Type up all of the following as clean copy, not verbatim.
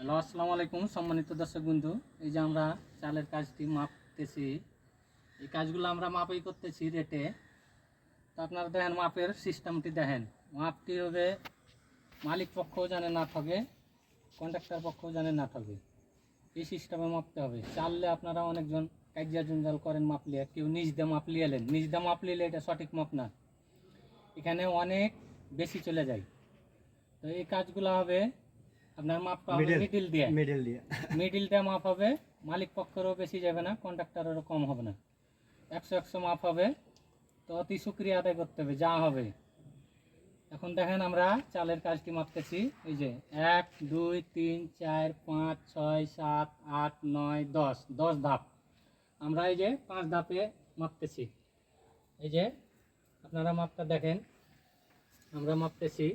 Hello, আসসালামু আলাইকুম সম্মানিত দর্শক বন্ধু। এই যে আমরা চালের কাজটি মাপতেছি, এই কাজগুলো আমরা মাপই করতেছি রেটে। তো আপনারা দেখেন মাপের সিস্টেমটি দেখেন, মাপটি হবে মালিক পক্ষও জানে না ঠকে, কন্ট্রাক্টর পক্ষও জানে না ঠকে, এই সিস্টেমে মাপতে হবে। চাললে আপনারা অনেকজন কাজিয়া জঞ্জাল করেন মাপলিয়ে, কেউ নিজ দিয়ে মাপলি এলেন, নিজ দিয়ে মাপলি এলে এটা সঠিক মাপ না, এখানে অনেক বেশি চলে যায়। তো এই কাজগুলো হবে আপনার মাপটা হবে মিডিলটা মাপ হবে, মালিক পক্ষেরও বেশি যাবে না, কন্ট্রাক্টরেরও কম হবে না, 100 মাপ হবে। তো অতি শুক্রিয়া আদায় করতে হবে যা হবে। এখন দেখেন আমরা চালের কাজটি মাপতেছি, এই যে 1 2 3 4 5 6 7 8 9 10 10 ধাপ। আমরা এই যে 5 ধাপে মাপতেছি। এই যে আপনারা মাপটা দেখেন, আমরা মাপতেছি।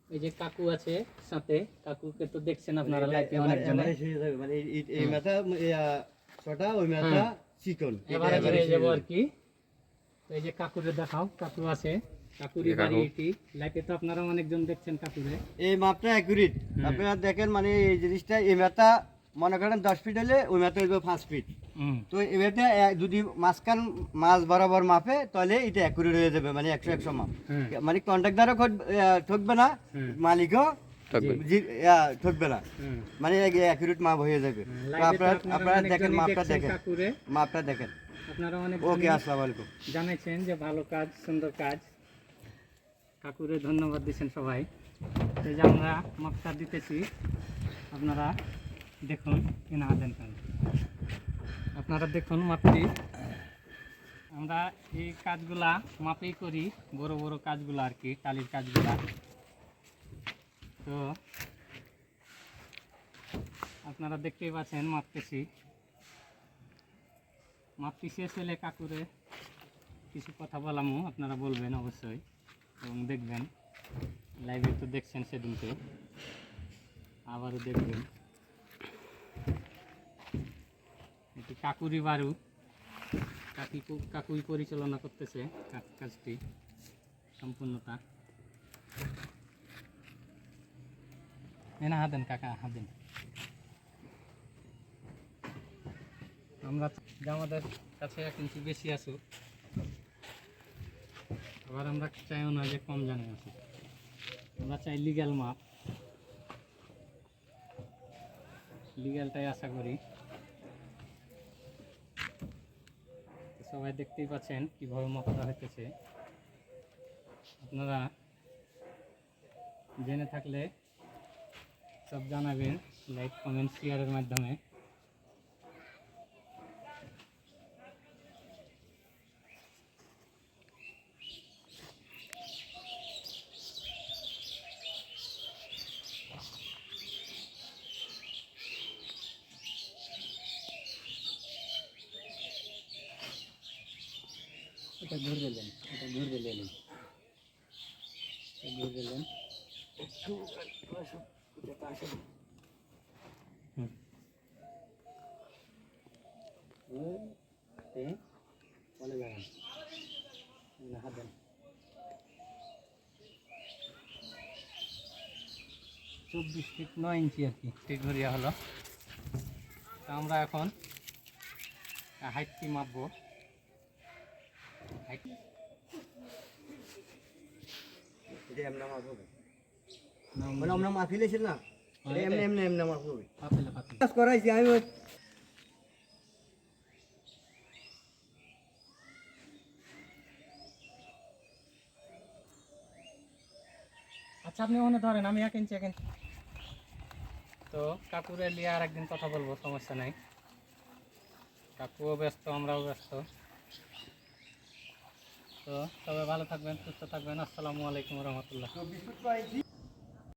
এই যে কাকু আছে সাথে, কাকুকে তো দেখছেন আপনারা লাইভে অনেকজনে, মানে এই মাথা ছোটা ওই মাথা চিকন এবারে হয়ে যাব আর কি। তো এই যে কাকুরে দেখাও, কাকু আছে, কাকুরি বাড়ি এটি লাইভে তো আপনারা অনেকজন দেখছেন কাকুরে। এই মাপটা অ্যাকুরেট আপনারা দেখেন, মানে এই জিনিসটা এই মাথা মনে করেন 10 ফিট হলে ওই মাথা হইব 5 ফিট। তো এবারে যদি মাঝখান মাছ বরাবর মাপে তাহলে এটা অ্যাকুরেট হয়ে যাবে, মানে 100 মাপ। মানে কন্ট্রাক্টরও ঠকবে না, মালিকও ঠকবে না, মানে অ্যাকুরেট মাপ হয়ে যাবে। তো আপনারা দেখেন মাপটা দেখেন, মাপটা দেখেন। আপনারা অনেক ওকে, আসসালামু আলাইকুম জানাইছেন যে ভালো কাজ, সুন্দর কাজ, কাকুরে ধন্যবাদ দিচ্ছেন সবাই। এই যে আমরা মাপটা দিতেছি, আপনারা দেখুন কিনা দেন, আপনারা দেখুন মাপটি। আমরা এই কাজগুলা মাপেই করি, বড় বড় কাজগুলো আর কি, টালির কাজগুলা। তো আপনারা দেখতেই পাচ্ছেন মাপতেছি, মাপটি শেষ হলে কাকুরে কিছু কথা বলামো, আপনারা বলবেন অবশ্যই এবং দেখবেন। লাইভে তো দেখছেন সেদিনকে, আবারও দেখবেন। এটি কাকুরি বাড়ু, কাকুই পরিচালনা করতেছে কাজটি সম্পূর্ণটা। না হাতেন কাকা হাতেন। আমরা আমাদের কাছে 1 ইঞ্চি বেশি আসুক, আবার আমরা চাইও না যে কম জানে আসুক, আমরা চাই লিগ্যাল মাপ, লিগ্যালটাই আশা করি। সবাই দেখতেই পাচ্ছেন কীভাবে মাপটা হইতেছে। আপনারা জেনে থাকলে সব জানাবেন লাইক কমেন্ট শেয়ারের মাধ্যমে। এটা ঘুরে দিলেন, এটা ঘুরে দিলেন, ঘুরে দিলেন। বলে যাবেন হাত দেন। 24 ফিট 9 ইঞ্চি আর কি ঠিক ঘুরিয়া হলো। তা আমরা এখন হাইটটি মাপবো। আমরা মাফিলেছিল না, এমনি এমনি এমনি মাফ হবে পাতিলে করাইছি আমি। আচ্ছা আপনি ওখানে ধরেন, আমি 1 ইঞ্চি 1 ইঞ্চি। তো কাকুরে নিয়ে আর একদিন কথা বলবো, সমস্যা নাই। কাকুও ব্যস্ত, আমরাও ব্যস্ত। তো সবাই ভালো থাকবেন, সুস্থ থাকবেন। আসসালামু আলাইকুম রহমতুল্লাহ।